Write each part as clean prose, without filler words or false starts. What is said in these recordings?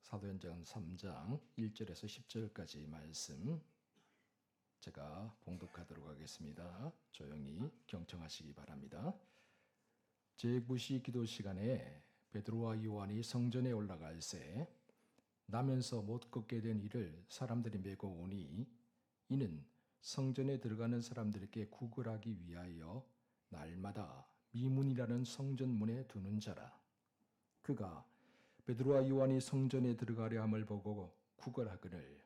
사도행전 3장 1절에서 10절까지 말씀 제가 봉독하도록 하겠습니다. 조용히 경청하시기 바랍니다. 제9시 기도 시간에 베드로와 요한이 성전에 올라갈새 나면서 못 걷게 된 이를 사람들이 메고 오니 이는 성전에 들어가는 사람들에게 구걸하기 위하여 날마다 미문이라는 성전문에 두는 자라. 그가 베드로와 요한이 성전에 들어가려 함을 보고 구걸하거늘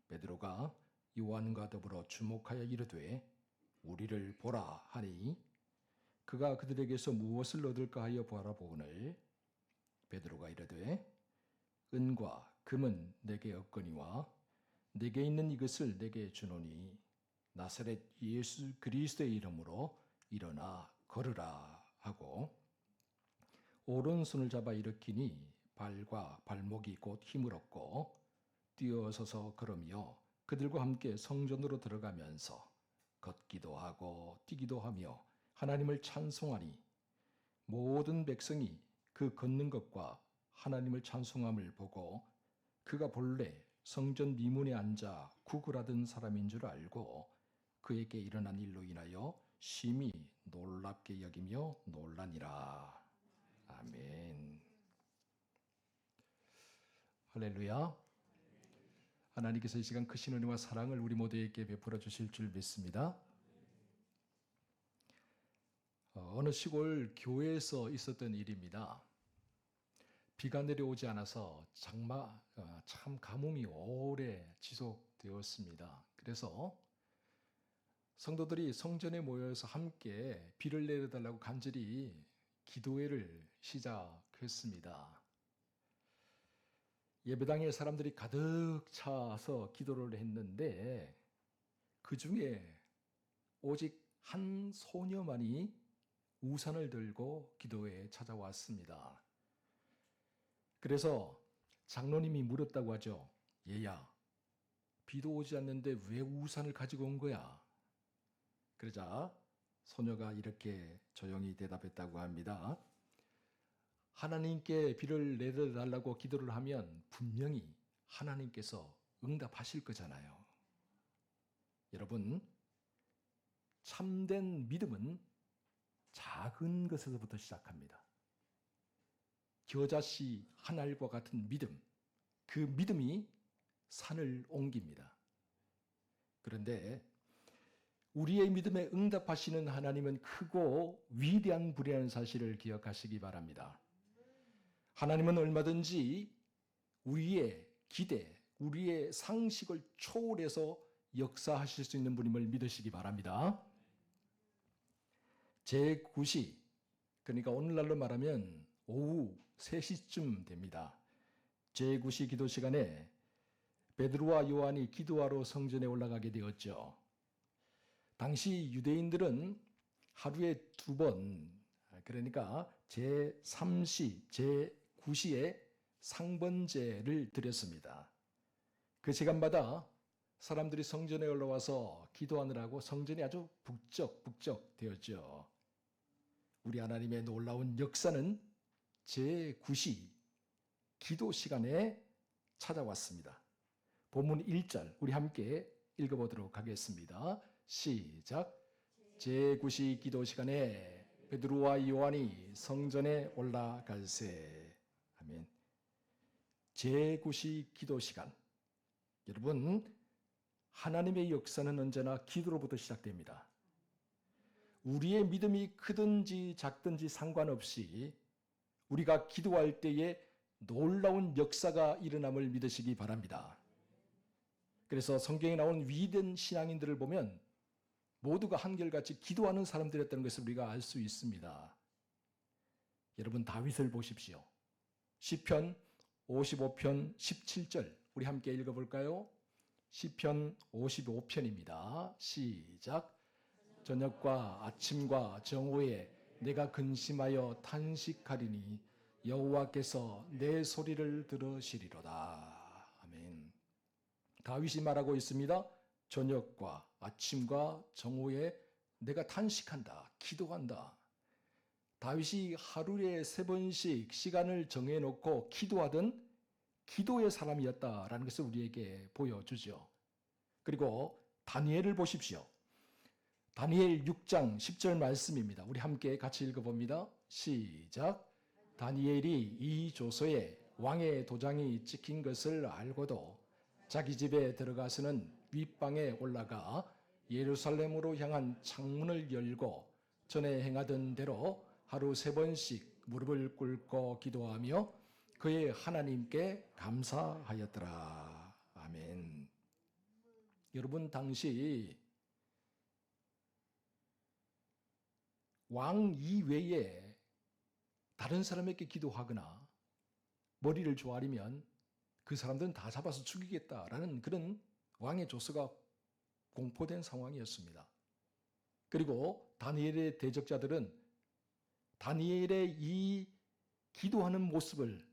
베드로가 요한과 더불어 주목하여 이르되 우리를 보라 하니 그가 그들에게서 무엇을 얻을까 하여 바라보거늘 베드로가 이르되 은과 금은 내게 없거니와 내게 있는 이것을 내게 주노니 나사렛 예수 그리스도의 이름으로 일어나 걸으라 하고 오른손을 잡아 일으키니 발과 발목이 곧 힘을 얻고 뛰어서서 걸으며 그들과 함께 성전으로 들어가면서 걷기도 하고 뛰기도 하며 하나님을 찬송하니 모든 백성이 그 걷는 것과 하나님을 찬송함을 보고 그가 본래 성전 미문에 앉아 구걸하던 사람인 줄 알고 그에게 일어난 일로 인하여 심히 놀랍게 여기며 놀라니라. 아멘. 할렐루야. 하나님께서 이 시간 크신 은혜와 사랑을 우리 모두에게 베풀어 주실 줄 믿습니다. 어느 시골 교회에서 있었던 일입니다. 비가 내려오지 않아서 참 가뭄이 오래 지속되었습니다. 그래서 성도들이 성전에 모여서 함께 비를 내려달라고 간절히 기도회를 시작했습니다. 예배당에 사람들이 가득 차서 기도를 했는데 그 중에 오직 한 소녀만이 우산을 들고 기도회에 찾아왔습니다. 그래서 장로님이 물었다고 하죠. 얘야, 비도 오지 않는데 왜 우산을 가지고 온 거야? 그러자 소녀가 이렇게 조용히 대답했다고 합니다. 하나님께 비를 내려달라고 기도를 하면 분명히 하나님께서 응답하실 거잖아요. 여러분, 참된 믿음은 작은 것에서부터 시작합니다. 겨자씨 한 알과 같은 믿음, 그 믿음이 산을 옮깁니다. 그런데 우리의 믿음에 응답하시는 하나님은 크고 위대한 분이라는 사실을 기억하시기 바랍니다. 하나님은 얼마든지 우리의 기대, 우리의 상식을 초월해서 역사하실 수 있는 분임을 믿으시기 바랍니다. 제9시, 그러니까 오늘날로 말하면 오후 3시쯤 됩니다. 제9시 기도 시간에 베드로와 요한이 기도하러 성전에 올라가게 되었죠. 당시 유대인들은 하루에 2번, 그러니까 제3시, 제9시에 상번제를 드렸습니다. 그 시간마다 사람들이 성전에 올라와서 기도하느라고 성전이 아주 북적북적 되었죠. 우리 하나님의 놀라운 역사는 제9시 기도 시간에 찾아왔습니다. 본문 1절 우리 함께 읽어보도록 하겠습니다. 시작. 제9시 기도 시간에 베드로와 요한이 성전에 올라갈새. 아멘. 제9시 기도 시간. 여러분, 하나님의 역사는 언제나 기도로부터 시작됩니다. 우리의 믿음이 크든지 작든지 상관없이 우리가 기도할 때에 놀라운 역사가 일어남을 믿으시기 바랍니다. 그래서 성경에 나온 위대한 신앙인들을 보면 모두가 한결같이 기도하는 사람들이었다는 것을 우리가 알 수 있습니다. 여러분, 다윗을 보십시오. 시편 55편 17절 우리 함께 읽어볼까요? 시편 55편입니다. 시작. 저녁과 아침과 정오에 내가 근심하여 탄식하리니 여호와께서 내 소리를 들으시리로다. 아멘. 다윗이 말하고 있습니다. 저녁과 아침과 정오에 내가 탄식한다, 기도한다. 다윗이 하루에 3번씩 시간을 정해놓고 기도하던 기도의 사람이었다라는 것을 우리에게 보여주죠. 그리고 다니엘을 보십시오. 다니엘 6장 10절 말씀입니다. 우리 함께 같이 읽어봅니다. 시작. 다니엘이 이 조서에 왕의 도장이 찍힌 것을 알고도 자기 집에 들어가서는 윗방에 올라가 예루살렘으로 향한 창문을 열고 전에 행하던 대로 하루 3번씩 무릎을 꿇고 기도하며 그의 하나님께 감사하였더라. 아멘. 여러분, 당시 왕 이외에 다른 사람에게 기도하거나 머리를 조아리면 그 사람들은 다 잡아서 죽이겠다라는 그런 왕의 조서가 공포된 상황이었습니다. 그리고 다니엘의 대적자들은 다니엘의 이 기도하는 모습을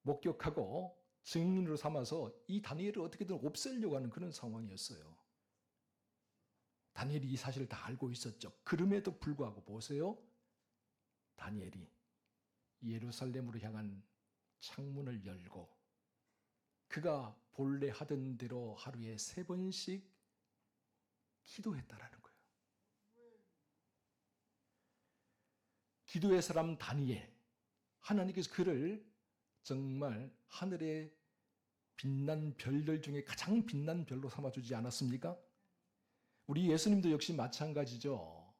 목격하고 증인으로 삼아서 이 다니엘을 어떻게든 없애려고 하는 그런 상황이었어요. 다니엘이 이 사실을 다 알고 있었죠. 그럼에도 불구하고 보세요. 다니엘이 예루살렘으로 향한 창문을 열고 그가 본래 하던 대로 하루에 3번씩 기도했다라는 거예요. 기도의 사람 다니엘, 하나님께서 그를 정말 하늘의 빛난 별들 중에 가장 빛난 별로 삼아주지 않았습니까? 우리 예수님도 역시 마찬가지죠.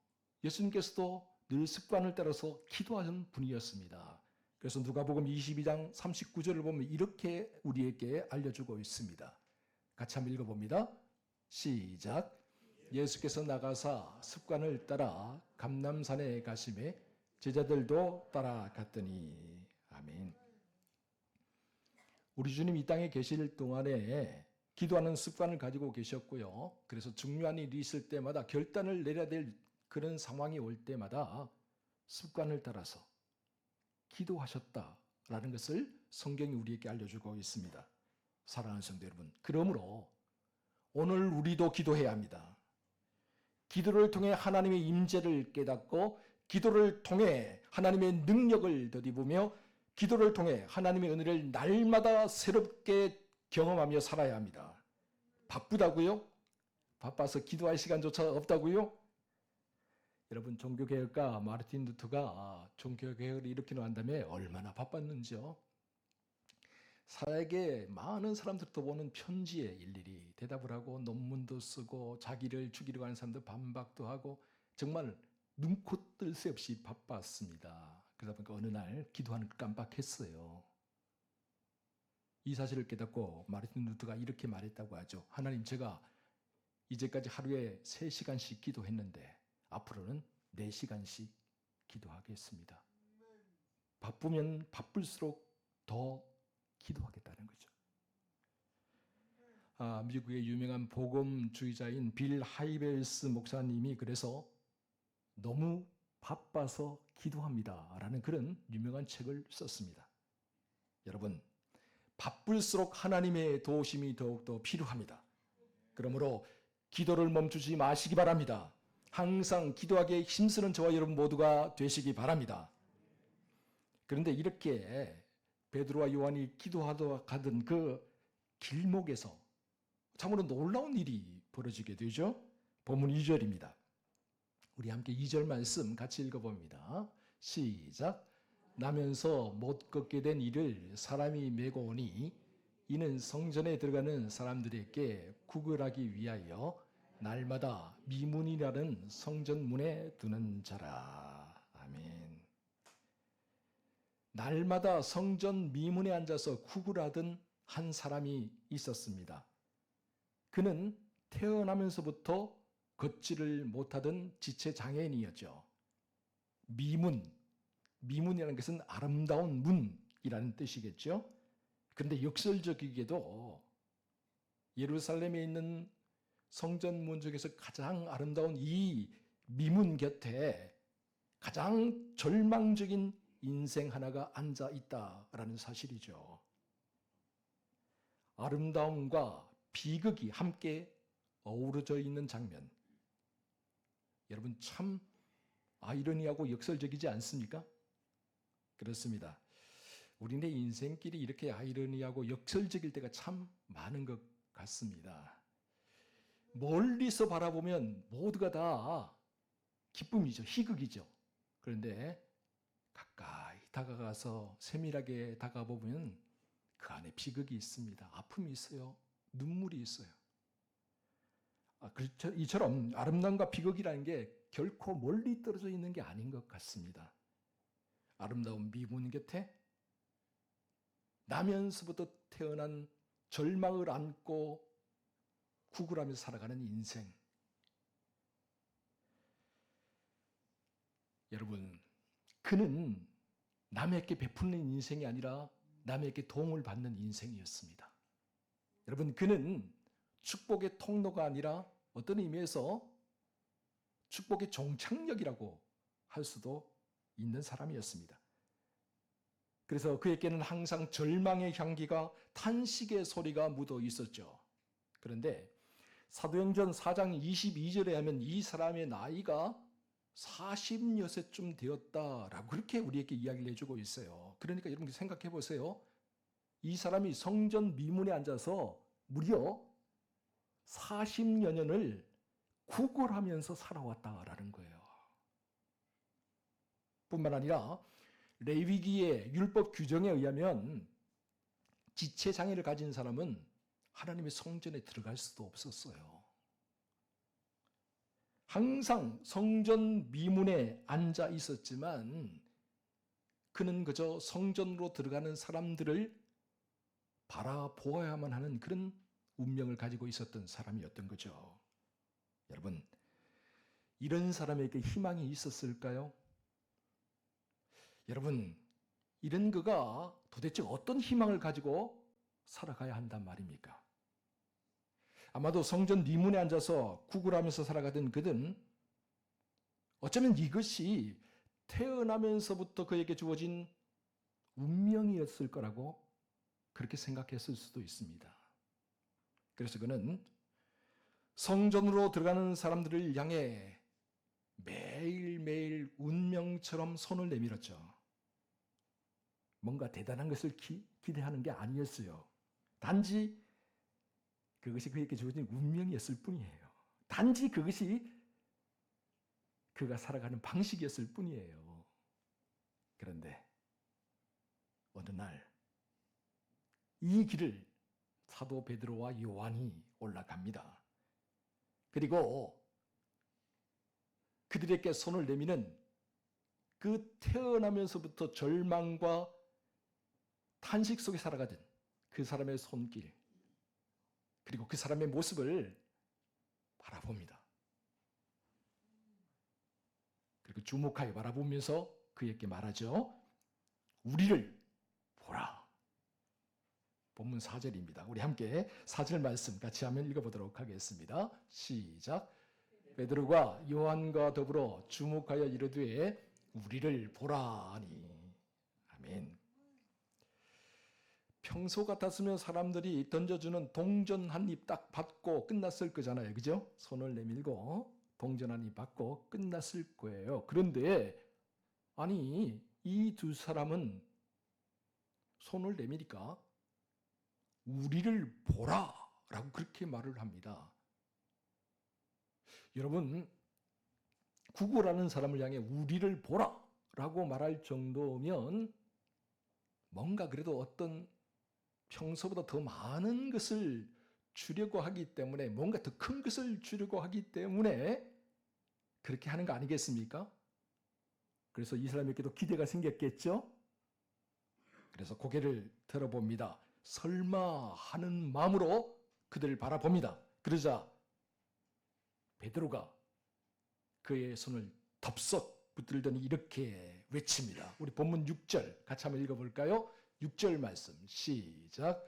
예수님께서도 늘 습관을 따라서 기도하는 분이었습니다. 그래서 누가복음 22장 39절을 보면 이렇게 우리에게 알려주고 있습니다. 같이 한번 읽어봅니다. 시작. 예수께서 나가사 습관을 따라 감람산에 가심에 제자들도 따라갔더니. 아멘. 우리 주님 이 땅에 계실 동안에 기도하는 습관을 가지고 계셨고요. 그래서 중요한 일이 있을 때마다 결단을 내려야 될 그런 상황이 올 때마다 습관을 따라서 기도하셨다라는 것을 성경이 우리에게 알려주고 있습니다. 사랑하는 성도 여러분, 그러므로 오늘 우리도 기도해야 합니다. 기도를 통해 하나님의 임재를 깨닫고 기도를 통해 하나님의 능력을 덧입으며 기도를 통해 하나님의 은혜를 날마다 새롭게 경험하며 살아야 합니다. 바쁘다고요? 바빠서 기도할 시간조차 없다고요? 여러분, 종교개혁가 마르틴 루터가 종교개혁을 일으키려 한다며 얼마나 바빴는지요? 사에게 많은 사람들도 보는 편지에 일일이 대답을 하고 논문도 쓰고 자기를 죽이려고 하는 사람들 반박도 하고 정말 눈코 뜰 새 없이 바빴습니다. 그러다 보니까 어느 날 기도하는 걸 깜빡했어요. 이 사실을 깨닫고 마르틴 루터가 이렇게 말했다고 하죠. 하나님, 제가 이제까지 하루에 3시간씩 기도했는데 앞으로는 4시간씩 기도하겠습니다. 바쁘면 바쁠수록 더 기도하겠다는 거죠. 미국의 유명한 복음주의자인 빌 하이벨스 목사님이 그래서 너무 바빠서 기도합니다 라는 그런 유명한 책을 썼습니다. 여러분, 바쁠수록 하나님의 도우심이 더욱더 필요합니다. 그러므로 기도를 멈추지 마시기 바랍니다. 항상 기도하기에 힘쓰는 저와 여러분 모두가 되시기 바랍니다. 그런데 이렇게 베드로와 요한이 기도하러 가던 그 길목에서 참으로 놀라운 일이 벌어지게 되죠. 본문 2절입니다. 우리 함께 2절 말씀 같이 읽어봅니다. 시작. 나면서 못 걷게 된 이를 사람이 메고 오니 이는 성전에 들어가는 사람들에게 구걸하기 위하여 날마다 미문이라는 성전문에 두는 자라. 아멘. 날마다 성전 미문에 앉아서 구걸하던 한 사람이 있었습니다. 그는 태어나면서부터 걷지를 못하던 지체장애인이었죠. 미문이라는 것은 아름다운 문이라는 뜻이겠죠. 그런데 역설적이게도 예루살렘에 있는 성전문 중에서 가장 아름다운 이 미문 곁에 가장 절망적인 인생 하나가 앉아 있다라는 사실이죠. 아름다움과 비극이 함께 어우러져 있는 장면. 여러분, 참 아이러니하고 역설적이지 않습니까? 그렇습니다. 우리네 인생길이 이렇게 아이러니하고 역설적일 때가 참 많은 것 같습니다. 멀리서 바라보면 모두가 다 기쁨이죠. 희극이죠. 그런데 가까이 다가가서 세밀하게 다가보면 그 안에 비극이 있습니다. 아픔이 있어요. 눈물이 있어요. 그렇죠. 이처럼 아름다움과 비극이라는 게 결코 멀리 떨어져 있는 게 아닌 것 같습니다. 아름다운 미분 곁에 나면서부터 태어난 절망을 안고 구걸하면서 살아가는 인생. 여러분, 그는 남에게 베푸는 인생이 아니라 남에게 도움을 받는 인생이었습니다. 여러분, 그는 축복의 통로가 아니라 어떤 의미에서 축복의 종착역이라고 할 수도 있는 사람이었습니다. 그래서 그에게는 항상 절망의 향기가, 탄식의 소리가 묻어 있었죠. 그런데 사도행전 4장 22절에 하면 이 사람의 나이가 40여세쯤 되었다라고 그렇게 우리에게 이야기를 해주고 있어요. 그러니까 여러분 생각해 보세요. 이 사람이 성전 미문에 앉아서 무려 40여 년을 구걸하면서 살아왔다라는 거예요. 뿐만 아니라 레위기의 율법 규정에 의하면 지체장애를 가진 사람은 하나님의 성전에 들어갈 수도 없었어요. 항상 성전 미문에 앉아 있었지만 그는 그저 성전으로 들어가는 사람들을 바라보아야만 하는 그런 운명을 가지고 있었던 사람이었던 거죠. 여러분, 이런 사람에게 희망이 있었을까요? 여러분, 이런 그가 도대체 어떤 희망을 가지고 살아가야 한단 말입니까? 아마도 성전 미문에 앉아서 구걸하면서 살아가던 그는 어쩌면 이것이 태어나면서부터 그에게 주어진 운명이었을 거라고 그렇게 생각했을 수도 있습니다. 그래서 그는 성전으로 들어가는 사람들을 향해 매일매일 운명처럼 손을 내밀었죠. 뭔가 대단한 것을 기대하는 게 아니었어요. 단지 그것이 그에게 주어진 운명이었을 뿐이에요. 단지 그것이 그가 살아가는 방식이었을 뿐이에요. 그런데 어느 날 이 길을 사도 베드로와 요한이 올라갑니다. 그리고 그들에게 손을 내미는 그 태어나면서부터 절망과 탄식 속에 살아가던 그 사람의 손길, 그리고 그 사람의 모습을 바라봅니다. 그리고 주목하여 바라보면서 그에게 말하죠. 우리를 보라. 본문 4절입니다. 우리 함께 4절 말씀 같이 한번 읽어보도록 하겠습니다. 시작. 베드로가 요한과 더불어 주목하여 이르되 우리를 보라니. 아멘. 평소 같았으면 사람들이 던져주는 동전 한 입 딱 받고 끝났을 거잖아요. 그죠? 손을 내밀고 동전 한 입 받고 끝났을 거예요. 그런데 아니 이 두 사람은 손을 내미니까 우리를 보라라고 그렇게 말을 합니다. 여러분, 구걸하는 사람을 향해 우리를 보라라고 말할 정도면 뭔가 그래도 어떤 평소보다 더 많은 것을 주려고 하기 때문에, 뭔가 더 큰 것을 주려고 하기 때문에 그렇게 하는 거 아니겠습니까? 그래서 이 사람에게도 기대가 생겼겠죠? 그래서 고개를 들어봅니다. 설마 하는 마음으로 그들을 바라봅니다. 그러자 베드로가 그의 손을 덥석 붙들더니 이렇게 외칩니다. 우리 본문 6절 같이 한번 읽어볼까요? 6절 말씀 시작.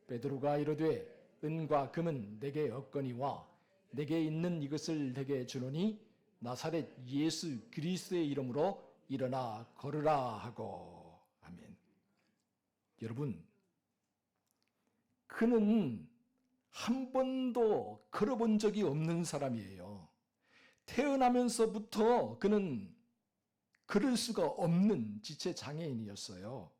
베드로가 이르되 은과 금은 내게 없거니와 내게 있는 이것을 내게 주노니 나사렛 예수 그리스도의 이름으로 일어나 걸으라 하고. 아멘. 여러분, 그는 한 번도 걸어본 적이 없는 사람이에요. 태어나면서부터 그는 걸을 수가 없는 지체 장애인이었어요.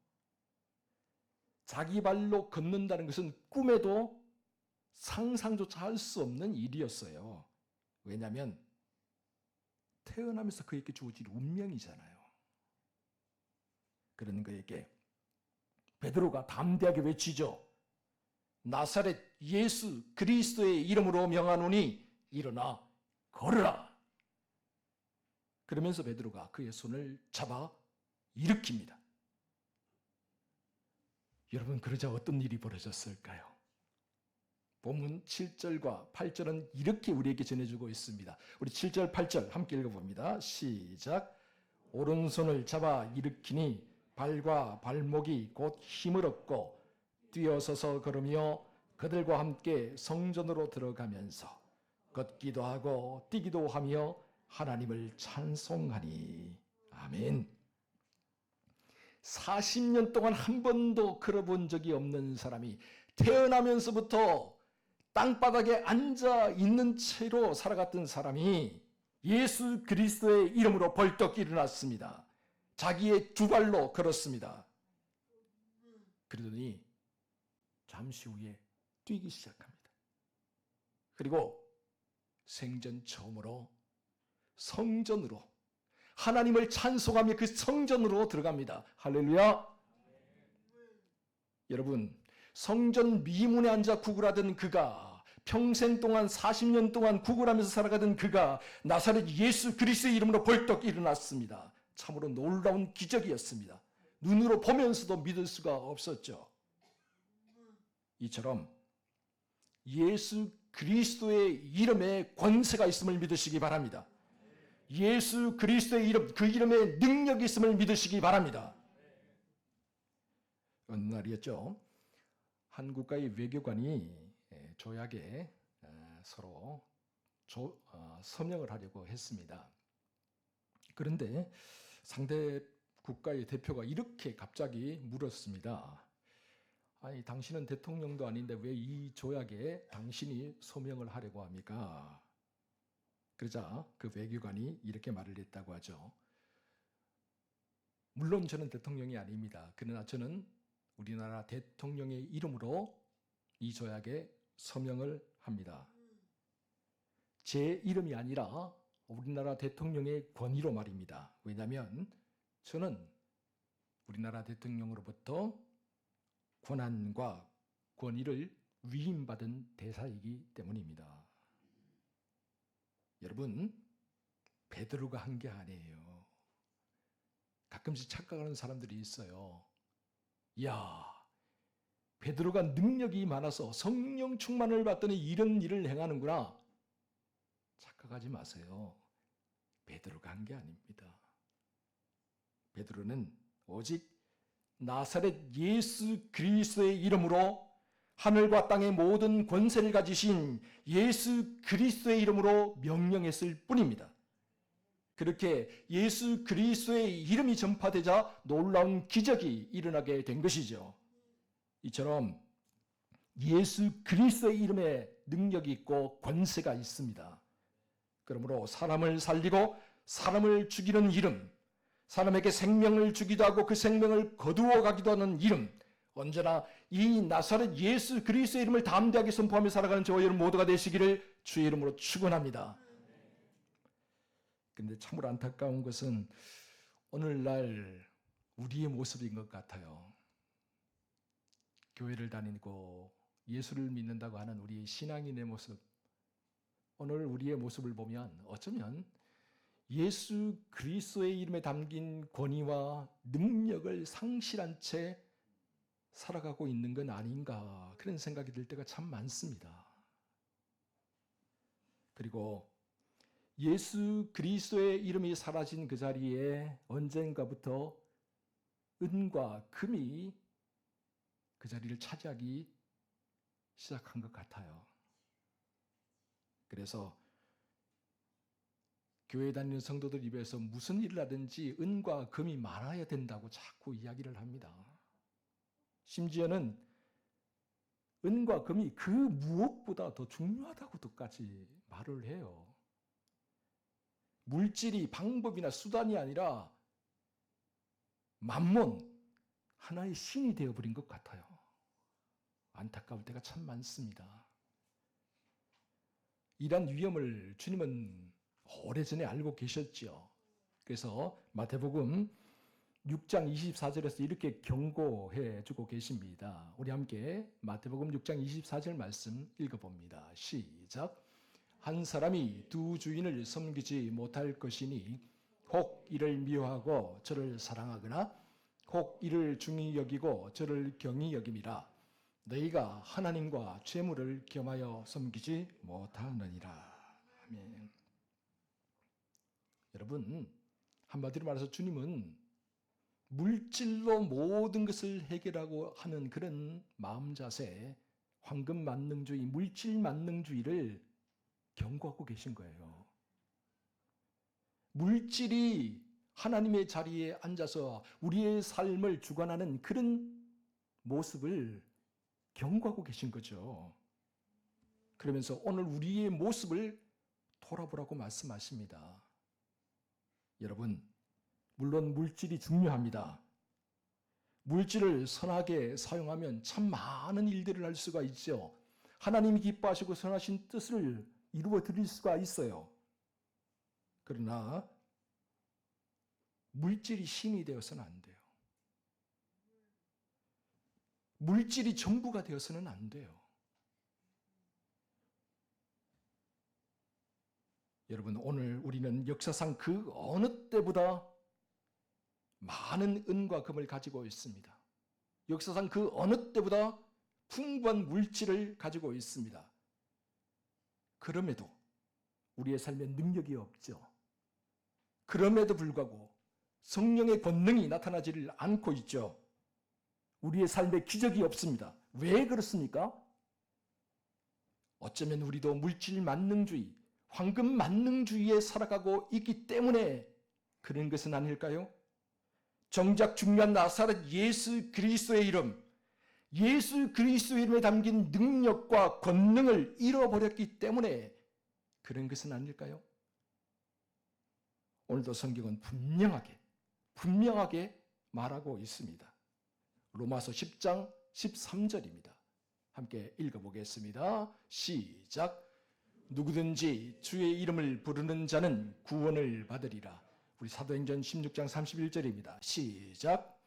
자기 발로 걷는다는 것은 꿈에도 상상조차 할 수 없는 일이었어요. 왜냐하면 태어나면서 그에게 주어진 운명이잖아요. 그런 그에게 베드로가 담대하게 외치죠. 나사렛 예수 그리스도의 이름으로 명하노니 일어나 걸으라. 그러면서 베드로가 그의 손을 잡아 일으킵니다. 여러분, 그러자 어떤 일이 벌어졌을까요? 본문 7절과 8절은 이렇게 우리에게 전해주고 있습니다. 우리 7절, 8절 함께 읽어봅니다. 시작. 오른손을 잡아 일으키니 발과 발목이 곧 힘을 얻고 뛰어서서 걸으며 그들과 함께 성전으로 들어가면서 걷기도 하고 뛰기도 하며 하나님을 찬송하니. 아멘. 40년 동안 한 번도 걸어본 적이 없는 사람이 태어나면서부터 땅바닥에 앉아 있는 채로 살아갔던 사람이 예수 그리스도의 이름으로 벌떡 일어났습니다. 자기의 두 발로 걸었습니다. 그러더니 잠시 후에 뛰기 시작합니다. 그리고 생전 처음으로 성전으로, 하나님을 찬송하며 그 성전으로 들어갑니다. 할렐루야. 여러분, 성전 미문에 앉아 구걸하던 그가, 평생 동안 40년 동안 구걸하면서 살아가던 그가 나사렛 예수 그리스도의 이름으로 벌떡 일어났습니다. 참으로 놀라운 기적이었습니다. 눈으로 보면서도 믿을 수가 없었죠. 이처럼 예수 그리스도의 이름에 권세가 있음을 믿으시기 바랍니다. 예수 그리스도의 이름, 그 이름에 능력이 있음을 믿으시기 바랍니다. 어느 날이었죠. 한 국가의 외교관이 조약에 서로 서명을 하려고 했습니다. 그런데 상대 국가의 대표가 이렇게 갑자기 물었습니다. 아니, 당신은 대통령도 아닌데 왜 이 조약에 당신이 서명을 하려고 합니까? 그러자 그 외교관이 이렇게 말을 했다고 하죠. 물론 저는 대통령이 아닙니다. 그러나 저는 우리나라 대통령의 이름으로 이 조약에 서명을 합니다. 제 이름이 아니라 우리나라 대통령의 권위로 말입니다. 왜냐하면 저는 우리나라 대통령으로부터 권한과 권위를 위임받은 대사이기 때문입니다. 여러분, 베드로가 한 게 아니에요. 가끔씩 착각하는 사람들이 있어요. 야, 베드로가 능력이 많아서 성령 충만을 받더니 이런 일을 행하는구나. 착각하지 마세요. 베드로가 한 게 아닙니다. 베드로는 오직 나사렛 예수 그리스도의 이름으로, 하늘과 땅의 모든 권세를 가지신 예수 그리스도의 이름으로 명령했을 뿐입니다. 그렇게 예수 그리스도의 이름이 전파되자 놀라운 기적이 일어나게 된 것이죠. 이처럼 예수 그리스도의 이름에 능력이 있고 권세가 있습니다. 그러므로 사람을 살리고 사람을 죽이는 이름, 사람에게 생명을 주기도 하고 그 생명을 거두어 가기도 하는 이름, 언제나 이 나사렛 예수 그리스도의 이름을 담대하게 선포하며 살아가는 저와 여러분 모두가 되시기를 주의 이름으로 축원합니다. 그런데 참으로 안타까운 것은 오늘날 우리의 모습인 것 같아요. 교회를 다니고 예수를 믿는다고 하는 우리의 신앙인의 모습, 오늘 우리의 모습을 보면 어쩌면 예수 그리스도의 이름에 담긴 권위와 능력을 상실한 채 살아가고 있는 건 아닌가, 그런 생각이 들 때가 참 많습니다. 그리고 예수 그리스도의 이름이 사라진 그 자리에 언젠가부터 은과 금이 그 자리를 차지하기 시작한 것 같아요. 그래서 교회 다니는 성도들 입에서 무슨 일을 하든지 은과 금이 많아야 된다고 자꾸 이야기를 합니다. 심지어는 은과 금이 그 무엇보다 더 중요하다고도까지 말을 해요. 물질이 방법이나 수단이 아니라 만몬, 하나의 신이 되어버린 것 같아요. 안타까울 때가 참 많습니다. 이러한 위험을 주님은 오래전에 알고 계셨죠. 그래서 마태복음 6장 24절에서 이렇게 경고해 주고 계십니다. 우리 함께 마태복음 6장 24절 말씀 읽어봅니다. 시작. 한 사람이 두 주인을 섬기지 못할 것이니 혹 이를 미워하고 저를 사랑하거나 혹 이를 중히 여기고 저를 경히 여김이라. 너희가 하나님과 재물을 겸하여 섬기지 못하느니라. 아멘. 여러분, 한마디로 말해서 주님은 물질로 모든 것을 해결하고 하는 그런 마음 자세, 황금 만능주의, 물질 만능주의를 경고하고 계신 거예요. 물질이 하나님의 자리에 앉아서 우리의 삶을 주관하는 그런 모습을 경고하고 계신 거죠. 그러면서 오늘 우리의 모습을 돌아보라고 말씀하십니다. 여러분, 물론 물질이 중요합니다. 물질을 선하게 사용하면 참 많은 일들을 할 수가 있죠. 하나님이 기뻐하시고 선하신 뜻을 이루어 드릴 수가 있어요. 그러나 물질이 신이 되어서는 안 돼요. 물질이 전부가 되어서는 안 돼요. 여러분, 오늘 우리는 역사상 그 어느 때보다 많은 은과 금을 가지고 있습니다. 역사상 그 어느 때보다 풍부한 물질을 가지고 있습니다. 그럼에도 우리의 삶에 능력이 없죠. 그럼에도 불구하고 성령의 권능이 나타나지를 않고 있죠. 우리의 삶에 기적이 없습니다. 왜 그렇습니까? 어쩌면 우리도 물질 만능주의, 황금 만능주의에 살아가고 있기 때문에 그런 것은 아닐까요? 정작 중요한 나사렛 예수 그리스도의 이름, 예수 그리스도의 이름에 담긴 능력과 권능을 잃어버렸기 때문에 그런 것은 아닐까요? 오늘도 성경은 분명하게 말하고 있습니다. 로마서 10장 13절입니다. 함께 읽어보겠습니다. 시작. 누구든지 주의 이름을 부르는 자는 구원을 받으리라. 우리 사도행전 16장 31절입니다. 시작.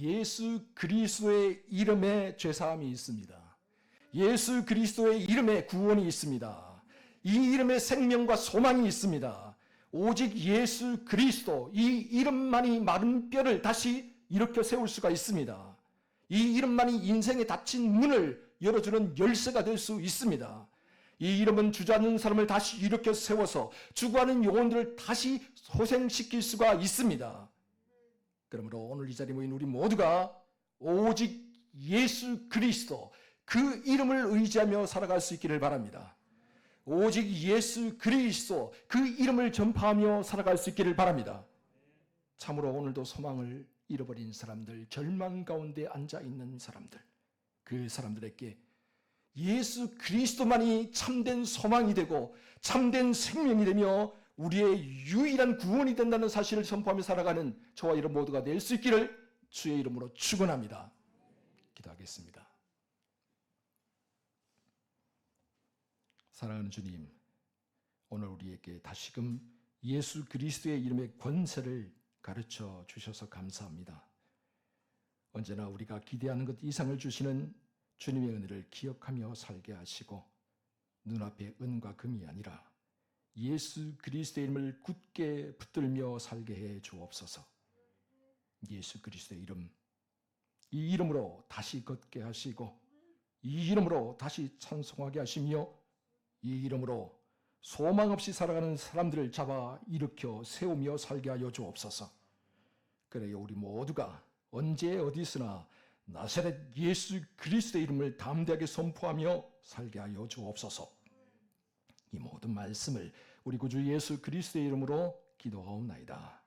예수 그리스도의 이름에 죄사함이 있습니다. 예수 그리스도의 이름에 구원이 있습니다. 이 이름에 생명과 소망이 있습니다. 오직 예수 그리스도, 이 이름만이 마른 뼈를 다시 일으켜 세울 수가 있습니다. 이 이름만이 인생의 닫힌 문을 열어주는 열쇠가 될 수 있습니다. 이 이름은 주저앉는 사람을 다시 일으켜 세워서 죽어가는 영혼들을 다시 소생시킬 수가 있습니다. 그러므로 오늘 이 자리에 모인 우리 모두가 오직 예수 그리스도, 그 이름을 의지하며 살아갈 수 있기를 바랍니다. 오직 예수 그리스도, 그 이름을 전파하며 살아갈 수 있기를 바랍니다. 참으로 오늘도 소망을 잃어버린 사람들, 절망 가운데 앉아있는 사람들, 그 사람들에게 예수 그리스도만이 참된 소망이 되고 참된 생명이 되며 우리의 유일한 구원이 된다는 사실을 선포하며 살아가는 저와 여러분 모두가 될 수 있기를 주의 이름으로 축원합니다. 기도하겠습니다. 사랑하는 주님, 오늘 우리에게 다시금 예수 그리스도의 이름의 권세를 가르쳐 주셔서 감사합니다. 언제나 우리가 기대하는 것 이상을 주시는 주님의 은혜를 기억하며 살게 하시고 눈앞에 은과 금이 아니라 예수 그리스도의 이름을 굳게 붙들며 살게 해 주옵소서. 예수 그리스도의 이름, 이 이름으로 다시 걷게 하시고 이 이름으로 다시 찬송하게 하시며 이 이름으로 소망 없이 살아가는 사람들을 잡아 일으켜 세우며 살게 하여 주옵소서. 그래요, 우리 모두가 언제 어디서나 나사렛 예수 그리스도의 이름을 담대하게 선포하며 살게 하여 주옵소서. 이 모든 말씀을 우리 구주 예수 그리스도의 이름으로 기도하옵나이다.